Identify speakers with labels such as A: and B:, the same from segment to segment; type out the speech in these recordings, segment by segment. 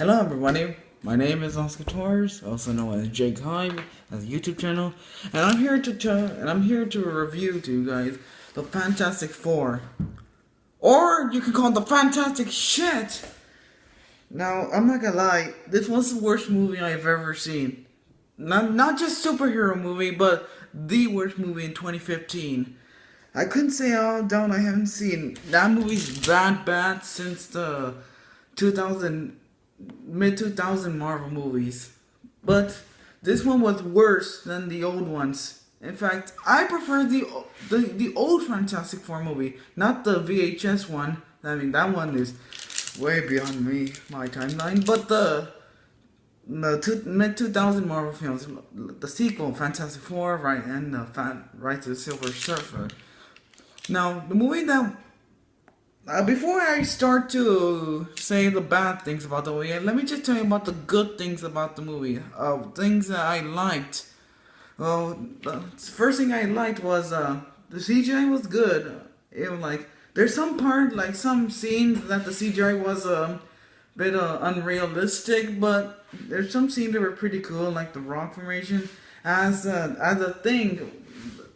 A: Hello everybody, my name is Oscar Torres, also known as Jake Hive, as a YouTube channel, and I'm here to review to you guys the Fantastic Four, or you can call it the Fantastic Shit. Now, I'm not gonna lie, this was the worst movie I've ever seen. Not just superhero movie, but the worst movie in 2015. I couldn't say all down I haven't seen. That movie's that bad since the 2000 mid-2000 Marvel movies. But this one was worse than the old ones. In fact, I prefer the old Fantastic Four movie, not the VHS one. I mean, that one is way beyond my timeline. But the mid-2000 Marvel films, the sequel, Fantastic Four, right, and Rise of the Silver Surfer. Now, the movie that before I start to say the bad things about the movie, let me just tell you about the good things about the movie. Things that I liked. Well, the first thing I liked was the CGI was good. It was like there's some part, like some scenes that the CGI was a bit unrealistic, but there's some scenes that were pretty cool, like the rock formation. As a thing,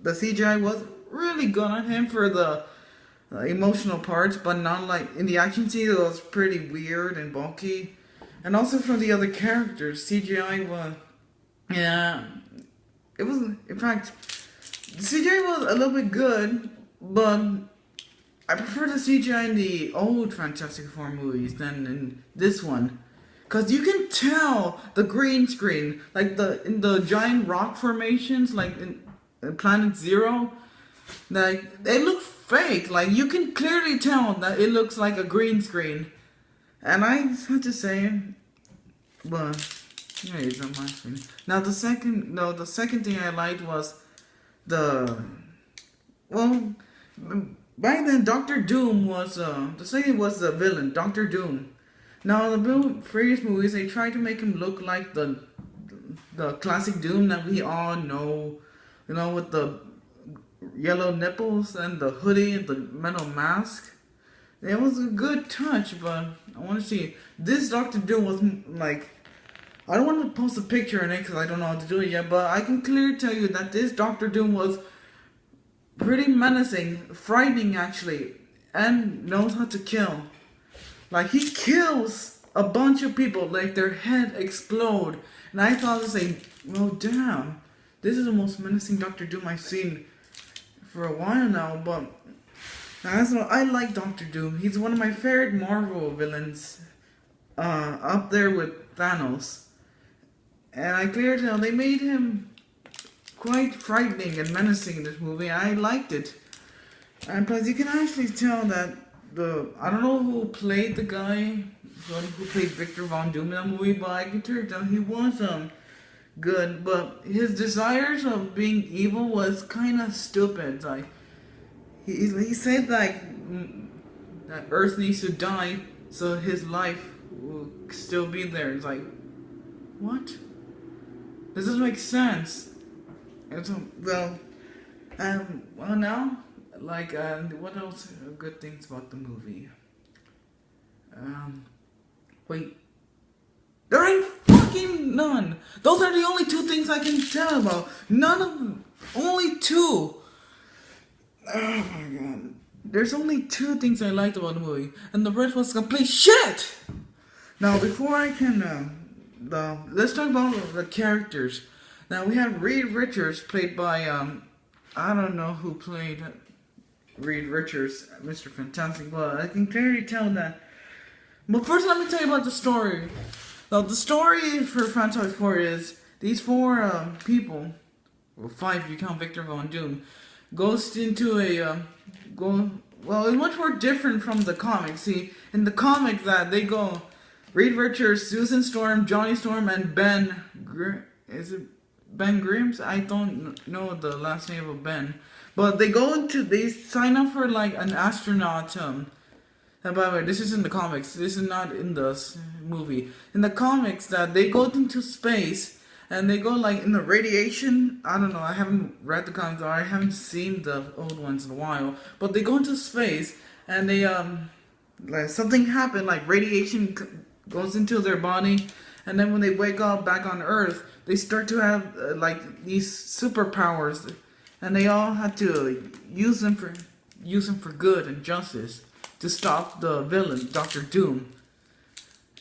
A: the CGI was really good on him for the emotional parts, but not like in the action scene. It was pretty weird and bulky, and also for the other characters, CGI was, yeah, it was. In fact, the CGI was a little bit good, but I prefer the CGI in the old Fantastic Four movies than in this one, cause you can tell the green screen, like in the giant rock formations, like in Planet Zero, like they look fake. Like you can clearly tell that it looks like a green screen. And I have to say, but yeah, it's on my screen. Now the second thing I liked was back then Doctor Doom was the second was the villain, Doctor Doom. Now the previous movies they tried to make him look like the classic Doom that we all know, with the yellow nipples and the hoodie and the metal mask. It was a good touch, but I want to see this Doctor Doom was like, I don't want to post a picture in it because I don't know how to do it yet, but I can clearly tell you that this Doctor Doom was pretty menacing, frightening actually, and knows how to kill. Like he kills a bunch of people, like their head explode, and I thought I was like, well damn, this is the most menacing Doctor Doom I've seen for a while now. But that's what I like Doctor Doom. He's one of my favorite Marvel villains, up there with Thanos. And I clearly tell they made him quite frightening and menacing in this movie. I liked it, and plus you can actually tell that I don't know who played the guy who played Victor Von Doom in that movie, but I can tell he was good, but his desires of being evil was kind of stupid. Like he said that Earth needs to die so his life will still be there. It's like, what? This doesn't make sense. And so, well now, like what else are good things about the movie? Wait. There ain't fucking none. Those are the only two things I can tell about. None of them. Only two. Oh my god. There's only two things I liked about the movie, and the rest was complete shit. Now, before I can, let's talk about the characters. Now we have Reed Richards, played by I don't know who played Reed Richards, Mr. Fantastic, but I can clearly tell that. But first, let me tell you about the story. Now, the story for Fantastic Four is these four people, well, five if you count Victor Von Doom, goes into well, it's much more different from the comics. See, in the comics that they go, Reed Richards, Susan Storm, Johnny Storm, and is it Ben Grimm? I don't know the last name of Ben, but they sign up for like an astronaut. And by the way, this is in the comics. This is not in the movie. In the comics, that they go into space and they go like in the radiation. I don't know. I haven't read the comics, or I haven't seen the old ones in a while. But they go into space and they like something happened. Like radiation goes into their body, and then when they wake up back on Earth, they start to have like these superpowers, and they all had to use them for good and justice to stop the villain, Doctor Doom.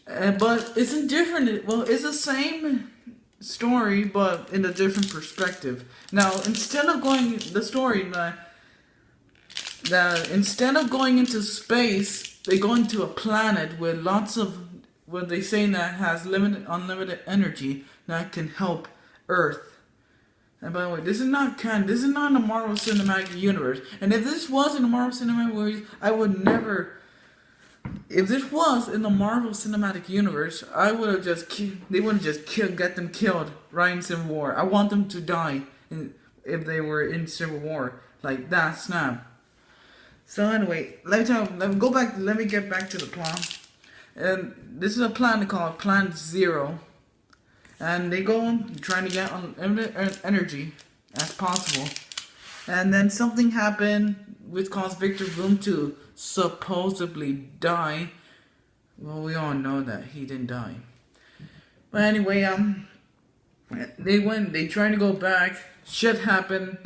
A: But it's a different. Well, it's the same story, but in a different perspective. Now, instead of going the story that instead of going into space, they go into a planet with lots of what they say that has unlimited energy that can help Earth. And by the way, this is not canon. This is not in the Marvel Cinematic Universe. And if this was in the Marvel Cinematic Universe, I would never. If this was in the Marvel Cinematic Universe, I would have just. They would have just get them killed right in Civil War. I want them to die if they were in Civil War like that. Snap. So anyway, let me get back to the plot. And this is a planet called Planet Zero. And they go on trying to get unlimited energy as possible. And then something happened which caused Victor Bloom to supposedly die. Well, we all know that he didn't die. But anyway, they tried to go back. Shit happened.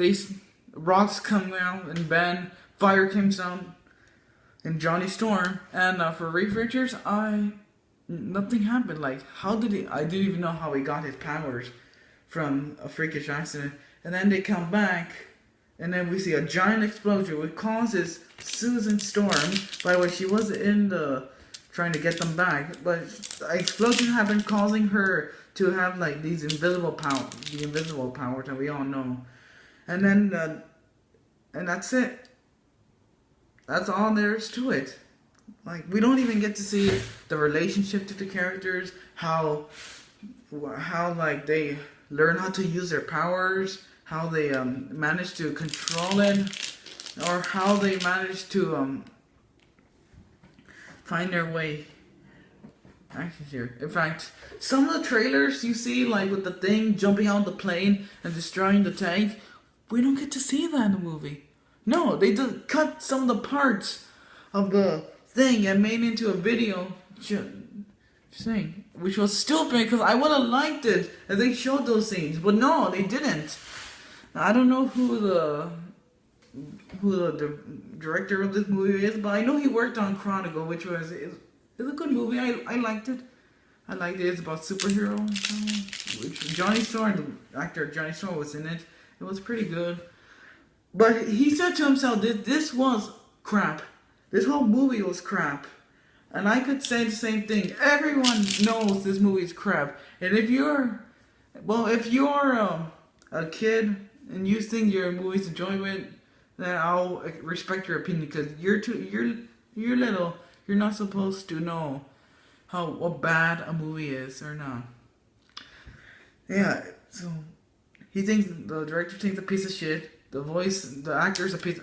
A: Rocks come out and bend. Fire came down in Johnny Storm, and for Reed Richards, nothing happened. Like, how did he? I didn't even know how he got his powers from a freakish accident. And then they come back, and then we see a giant explosion, which causes Susan Storm. By the way, she was in the trying to get them back, but the explosion happened, causing her to have like these invisible powers that we all know. And then, and that's it. That's all there is to it. Like, we don't even get to see the relationship to the characters, how like they learn how to use their powers, how they manage to control it, or how they manage to find their way. Actually, here. In fact, some of the trailers you see, like with the Thing jumping out of the plane and destroying the tank, we don't get to see that in the movie. No, they just cut some of the parts of the Thing and made into a video thing, which was stupid because I would have liked it if they showed those scenes, but no, they didn't. Now, I don't know who the director of this movie is, but I know he worked on Chronicle, which is a good movie. I liked it. I liked it. It's about superhero. Which Johnny Storm, the actor Johnny Storm, was in it. It was pretty good. But he said to himself, this was crap. This whole movie was crap. And I could say the same thing. Everyone knows this movie is crap. And if you're a kid and you think your movie's enjoyment, then I'll respect your opinion because you're little. You're not supposed to know what bad a movie is or not. Yeah. So the director thinks a piece of shit. The actor's a piece.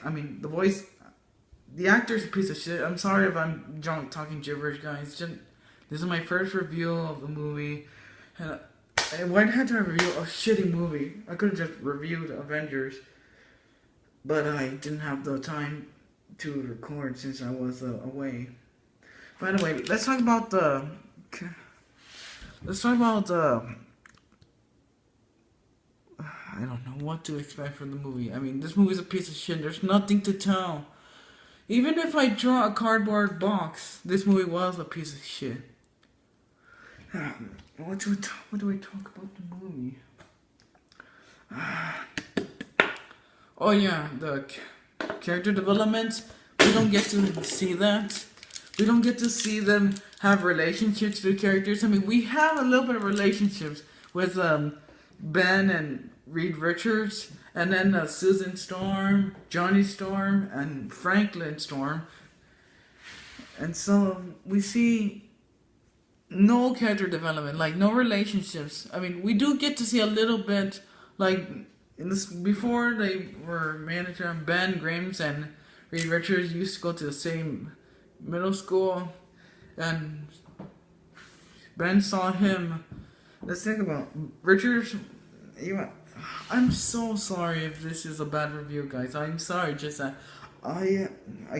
A: The actor's a piece of shit. I'm sorry if I'm talking gibberish, guys. This is my first review of the movie, and I had to review a shitty movie. I could have just reviewed Avengers, but I didn't have the time to record since I was away. But anyway, let's talk about I don't know what to expect from the movie. I mean, this movie's a piece of shit. There's nothing to tell. Even if I draw a cardboard box, this movie was a piece of shit. What do we talk about the movie? Oh yeah, the character development. We don't get to see that. We don't get to see them have relationships with characters. I mean, we have a little bit of relationships with Ben and Reed Richards, and then Susan Storm, Johnny Storm, and Franklin Storm. And so we see no character development, like no relationships. I mean, we do get to see a little bit, like in this before they were manager. Ben Grimes and Reed Richards used to go to the same middle school, and Ben saw him. Let's think about Richards. I'm so sorry if this is a bad review, guys. I'm sorry, just that I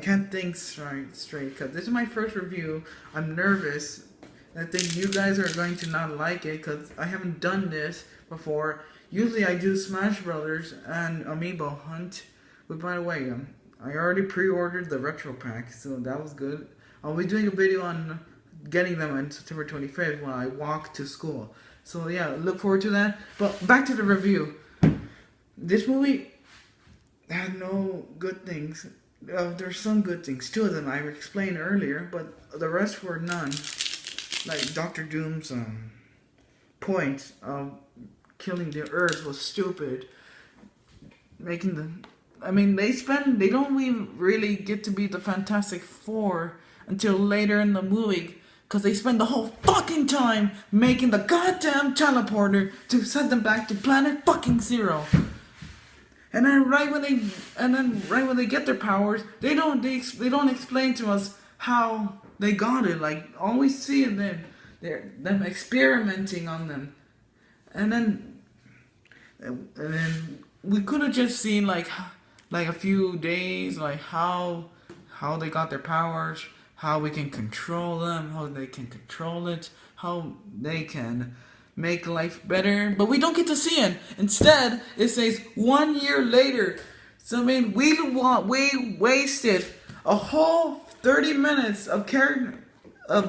A: can't think straight because this is my first review. I'm nervous, I think you guys are going to not like it because I haven't done this before. Usually I do Smash Brothers and Amiibo Hunt. But by the way, I already pre-ordered the retro pack, so that was good. I'll be doing a video on getting them on September 25th when I walk to school. So yeah, look forward to that. But back to the review. This movie had no good things. There's some good things. Two of them I explained earlier, but the rest were none. Like Doctor Doom's point of killing the Earth was stupid. Making the, I mean, they don't even really get to be the Fantastic Four until later in the movie, because they spend the whole fucking time making the goddamn teleporter to send them back to planet fucking Zero. And then right when they get their powers, they don't explain to us how they got it. Like, all we see is them experimenting on them, and then we could have just seen like a few days, like how they got their powers, how we can control them, how they can control it, how they can make life better. But we don't get to see it. Instead, it says 1 year later. So I mean, we wasted a whole 30 minutes of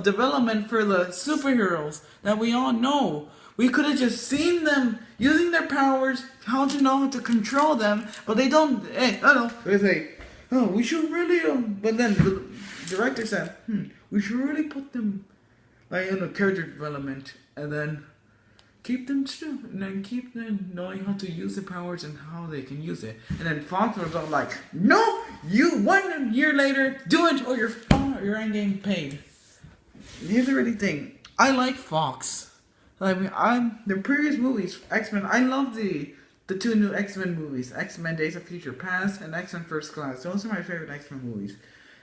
A: development for the superheroes that we all know. We could have just seen them using their powers, how to know how to control them, but they don't. Hey, I don't know. They say, oh, we should really. But then the director said, we should really put them like in a character development, and then keep them still, and then keep them knowing how to use the powers and how they can use it. And then Fox was all like, no, you 1 year later, do it or you ain't getting paid. Here's the really thing. I like Fox. I mean, the previous movies, X-Men, I love the two new X-Men movies, X-Men Days of Future Past and X-Men First Class. Those are my favorite X-Men movies.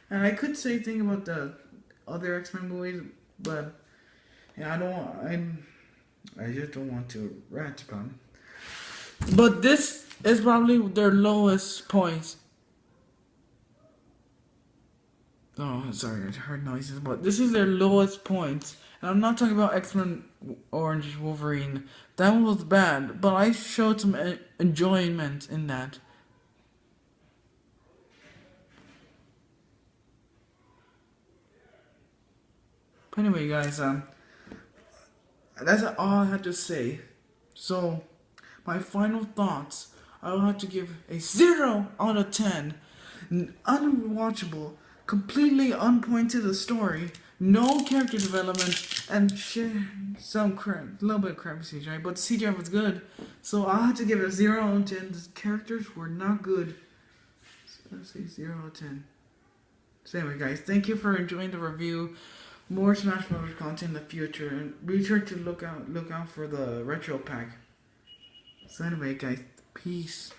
A: And I could say things about the other X-Men movies, but yeah, I just don't want to rant about them. But this is probably their lowest points. Oh, sorry, I heard noises, but this is their lowest points. And I'm not talking about X-Men Orange Wolverine. That one was bad, but I showed some enjoyment in that. But anyway, guys, that's all I had to say. So, my final thoughts, I will have to give a 0 out of 10. Unwatchable, completely unpointed the story, no character development, and some crap, a little bit of crap CGI, but CGI was good. So I had to give it a 0 out of 10. The characters were not good. So let's say 0 out of 10. So anyway, guys, thank you for enjoying the review. More Smash Bros. Content in the future, and be sure to look out for the retro pack. So anyway, guys, peace.